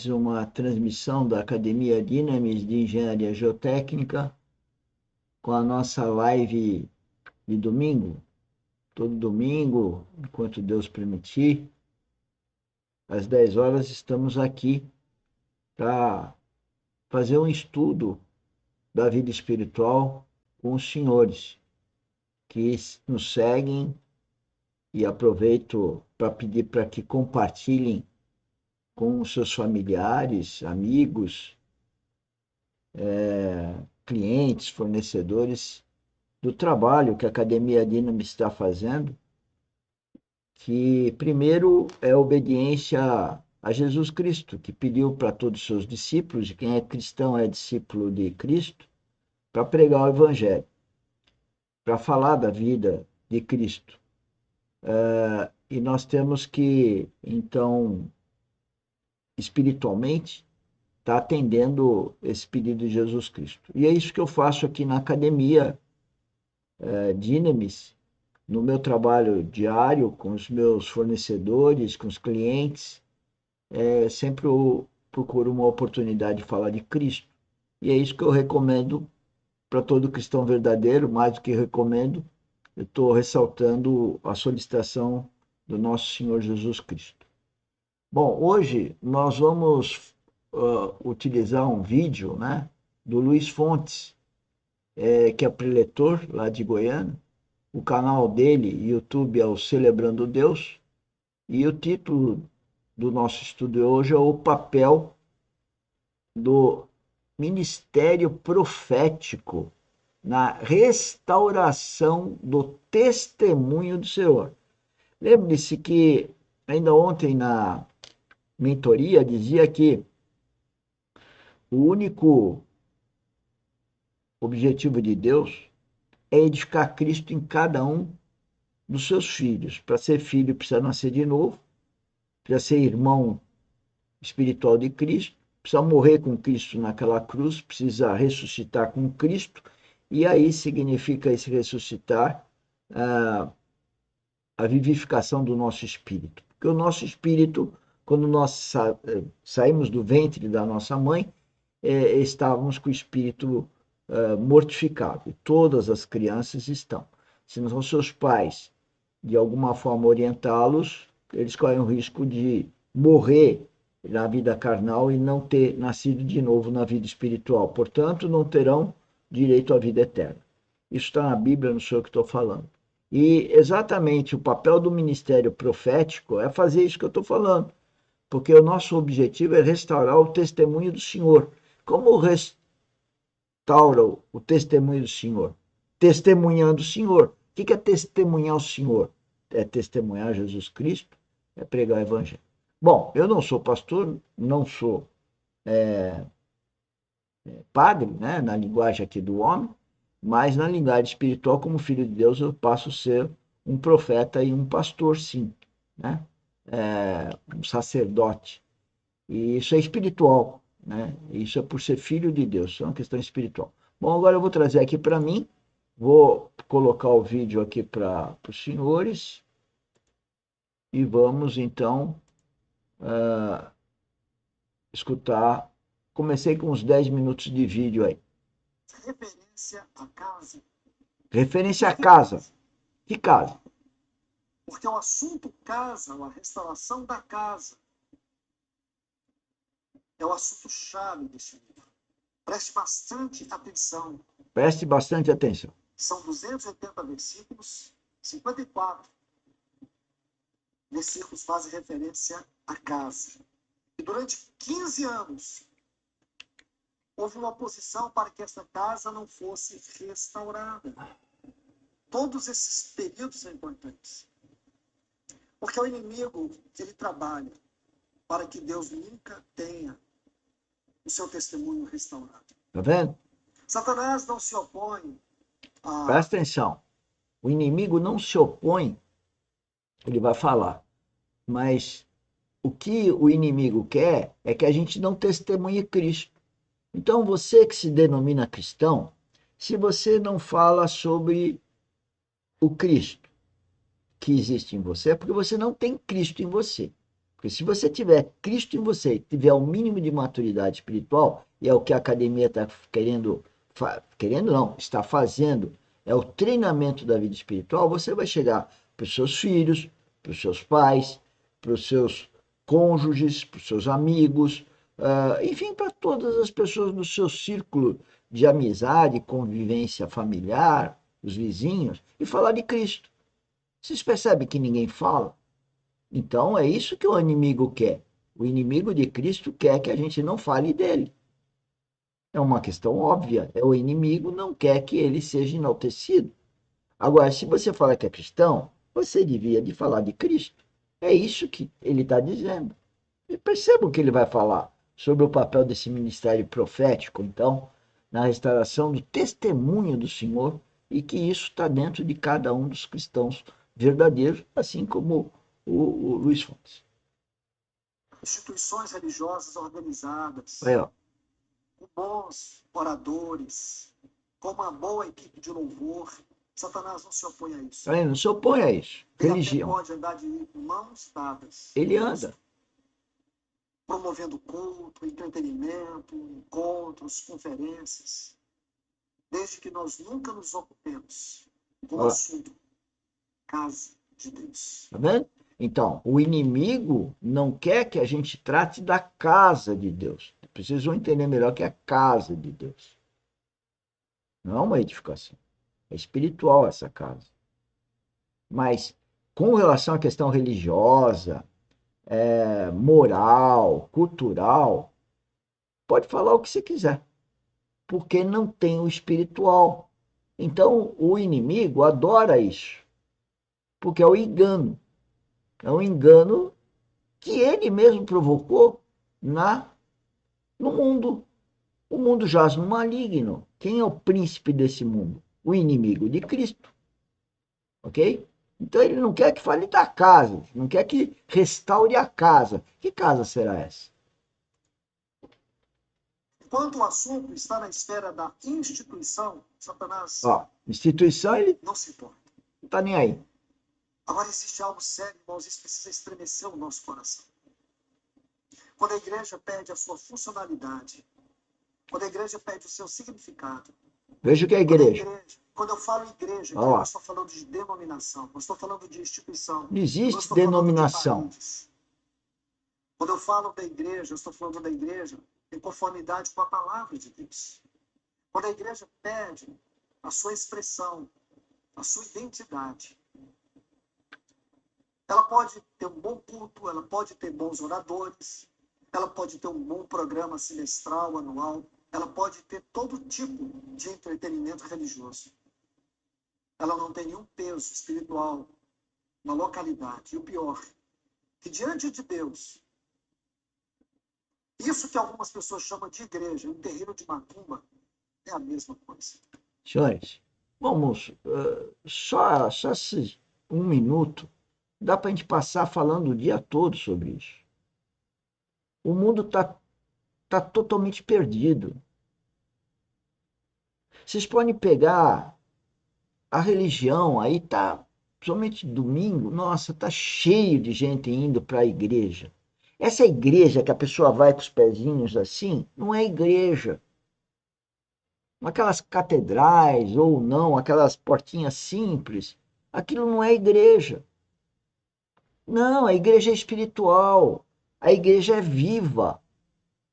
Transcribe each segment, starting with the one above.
mais uma transmissão da Academia Dynamis de Engenharia Geotécnica com a nossa live de domingo. Todo domingo, enquanto Deus permitir, às 10 horas estamos aqui para fazer um estudo da vida espiritual com os senhores que nos seguem, e aproveito para pedir para que compartilhem com os seus familiares, amigos, clientes, fornecedores do trabalho que a Academia Dynamis está fazendo, que primeiro é obediência a Jesus Cristo, que pediu para todos os seus discípulos, e quem é cristão é discípulo de Cristo, para pregar o Evangelho, para falar da vida de Cristo. E nós temos que, então, espiritualmente, estar atendendo esse pedido de Jesus Cristo. E é isso que eu faço aqui na Academia Dynamis, no meu trabalho diário com os meus fornecedores, com os clientes. Sempre eu procuro uma oportunidade de falar de Cristo. E é isso que eu recomendo para todo cristão verdadeiro. Mais do que recomendo, eu estou ressaltando a solicitação do nosso Senhor Jesus Cristo. Bom, hoje nós vamos utilizar um vídeo, né, do Luiz Fontes, que é preletor lá de Goiânia. O canal dele, YouTube, é o Celebrando Deus. E o título do nosso estudo hoje é o papel do ministério profético na restauração do testemunho do Senhor. Lembre-se que ainda ontem na mentoria dizia que o único objetivo de Deus é edificar Cristo em cada um dos seus filhos. Para ser filho precisa nascer de novo, precisa ser irmão espiritual de Cristo, precisa morrer com Cristo naquela cruz, precisa ressuscitar com Cristo, e aí significa esse ressuscitar a vivificação do nosso espírito. Porque o nosso espírito, quando nós saímos do ventre da nossa mãe, estávamos com o espírito mortificado. E todas as crianças estão. Se não são seus pais, de alguma forma, orientá-los, eles correm o risco de morrer na vida carnal e não ter nascido de novo na vida espiritual. Portanto, não terão direito à vida eterna. Isso está na Bíblia, não sou eu que estou falando. E exatamente o papel do ministério profético é fazer isso que eu estou falando, porque o nosso objetivo é restaurar o testemunho do Senhor. Como restaura o testemunho do Senhor? Testemunhando o Senhor. O que é testemunhar o Senhor? É testemunhar Jesus Cristo, é pregar o Evangelho. Bom, eu não sou pastor, não sou padre, né, na linguagem aqui do homem, mas na linguagem espiritual, como filho de Deus, eu passo a ser um profeta e um pastor, sim, né? Um sacerdote. E isso é espiritual, né? Isso é por ser filho de Deus, isso é uma questão espiritual. Bom, agora eu vou trazer aqui para mim, vou colocar o vídeo aqui para os senhores e vamos então escutar. Comecei com uns 10 minutos de vídeo aí. Referência à casa. Referência à casa. Que casa? Porque o assunto casa, a restauração da casa, é o assunto-chave desse livro. Preste bastante atenção. Preste bastante atenção. São 280 versículos, 54 versículos fazem referência à casa. E durante 15 anos, houve uma oposição para que essa casa não fosse restaurada. Todos esses períodos são importantes. Porque o inimigo, ele trabalha para que Deus nunca tenha o seu testemunho restaurado. Tá vendo? Satanás não se opõe a... Presta atenção. O inimigo não se opõe, ele vai falar. Mas o que o inimigo quer é que a gente não testemunhe Cristo. Então, você que se denomina cristão, se você não fala sobre o Cristo que existe em você, é porque você não tem Cristo em você. Porque se você tiver Cristo em você, tiver o mínimo de maturidade espiritual, e é o que a academia está querendo não, está fazendo, é o treinamento da vida espiritual, você vai chegar para os seus filhos, para os seus pais, para os seus cônjuges, para os seus amigos, enfim, para todas as pessoas do seu círculo de amizade, convivência familiar, os vizinhos, e falar de Cristo. Vocês percebem que ninguém fala? Então é isso que o inimigo quer. O inimigo de Cristo quer que a gente não fale dele. É uma questão óbvia. É o inimigo não quer que ele seja enaltecido. Agora, se você fala que é cristão, você devia de falar de Cristo. É isso que ele está dizendo. E perceba o que ele vai falar sobre o papel desse ministério profético, então, na restauração do testemunho do Senhor, e que isso está dentro de cada um dos cristãos verdadeiros, assim como o Luiz Fontes. Instituições religiosas organizadas, Aí, ó. com bons oradores, com uma boa equipe de louvor. Satanás não se opõe a isso. Aí, não se opõe a isso. Ele Religião. até pode andar de mãos dadas. Ele anda. Promovendo culto, entretenimento, encontros, conferências. Desde que nós nunca nos ocupemos com o assunto casa de Deus. Tá vendo? Então, o inimigo não quer que a gente trate da casa de Deus. Precisam entender melhor que é a casa de Deus. Não é uma edificação. É espiritual essa casa. Mas, com relação à questão religiosa, moral, cultural, pode falar o que você quiser. Porque não tem o espiritual. Então, o inimigo adora isso. Porque é o engano. É um engano que ele mesmo provocou no mundo. O mundo jaz no maligno. Quem é o príncipe desse mundo? O inimigo de Cristo. Ok? Então ele não quer que fale da casa, não quer que restaure a casa. Que casa será essa? Enquanto o assunto está na esfera da instituição, Satanás instituição ele não se importa. Não está nem aí. Agora existe algo sério, irmãos, isso precisa estremecer o nosso coração. Quando a igreja perde a sua funcionalidade, quando a igreja perde o seu significado. Veja o que é a igreja. Quando eu falo igreja, eu estou falando de denominação, eu estou falando de instituição. Não existe denominação. Quando eu falo da igreja, eu estou falando da igreja em conformidade com a palavra de Deus. Quando a igreja perde a sua expressão, a sua identidade, ela pode ter um bom culto, ela pode ter bons oradores, ela pode ter um bom programa semestral, anual, ela pode ter todo tipo de entretenimento religioso. Ela não tem nenhum peso espiritual na localidade. E o pior, que diante de Deus, isso que algumas pessoas chamam de igreja, um terreiro de macumba, é a mesma coisa. Senhores, vamos, só um minuto, dá para a gente passar falando o dia todo sobre isso. O mundo está totalmente perdido. Vocês podem pegar a religião, aí tá, principalmente domingo, nossa, tá cheio de gente indo para a igreja. Essa igreja que a pessoa vai com os pezinhos assim, não é igreja. Aquelas catedrais ou não, aquelas portinhas simples, aquilo não é igreja. Não, a igreja é espiritual, a igreja é viva,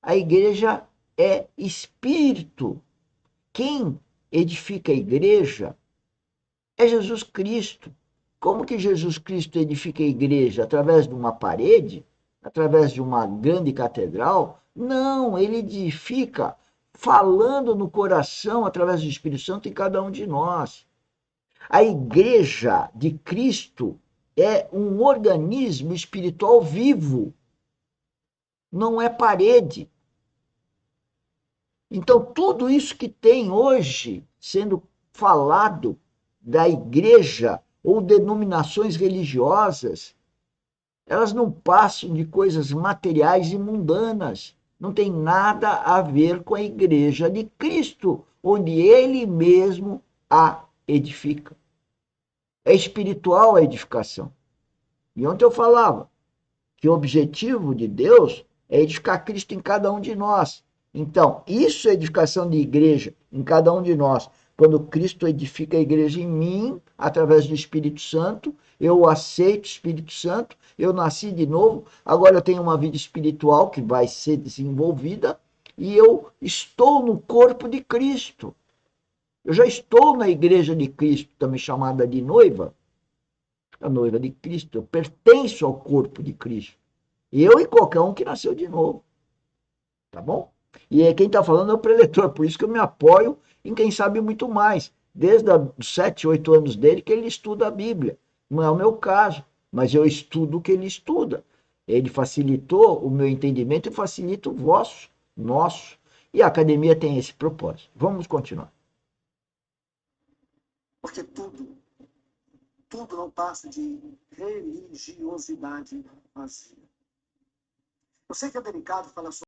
a igreja é espírito. Quem edifica a igreja é Jesus Cristo. Como que Jesus Cristo edifica a igreja? Através de uma parede? Através de uma grande catedral? Não, ele edifica falando no coração, através do Espírito Santo, em cada um de nós. A igreja de Cristo é um organismo espiritual vivo, não é parede. Então, tudo isso que tem hoje sendo falado da igreja ou denominações religiosas, elas não passam de coisas materiais e mundanas. Não tem nada a ver com a igreja de Cristo, onde ele mesmo a edifica. É espiritual a edificação. E ontem eu falava que o objetivo de Deus é edificar Cristo em cada um de nós. Então, isso é edificação de igreja em cada um de nós. Quando Cristo edifica a igreja em mim, através do Espírito Santo, eu aceito o Espírito Santo, eu nasci de novo, agora eu tenho uma vida espiritual que vai ser desenvolvida e eu estou no corpo de Cristo. Eu já estou na igreja de Cristo, também chamada de noiva, a noiva de Cristo. Eu pertenço ao corpo de Cristo. Eu e qualquer um que nasceu de novo. Tá bom? E quem está falando é o preletor, por isso que eu me apoio em quem sabe muito mais. Desde os 7, 8 anos dele que ele estuda a Bíblia. Não é o meu caso, mas eu estudo o que ele estuda. Ele facilitou o meu entendimento e facilita o vosso, nosso. E a academia tem esse propósito. Vamos continuar. Porque tudo não passa de religiosidade vazia. Eu sei que é delicado falar sobre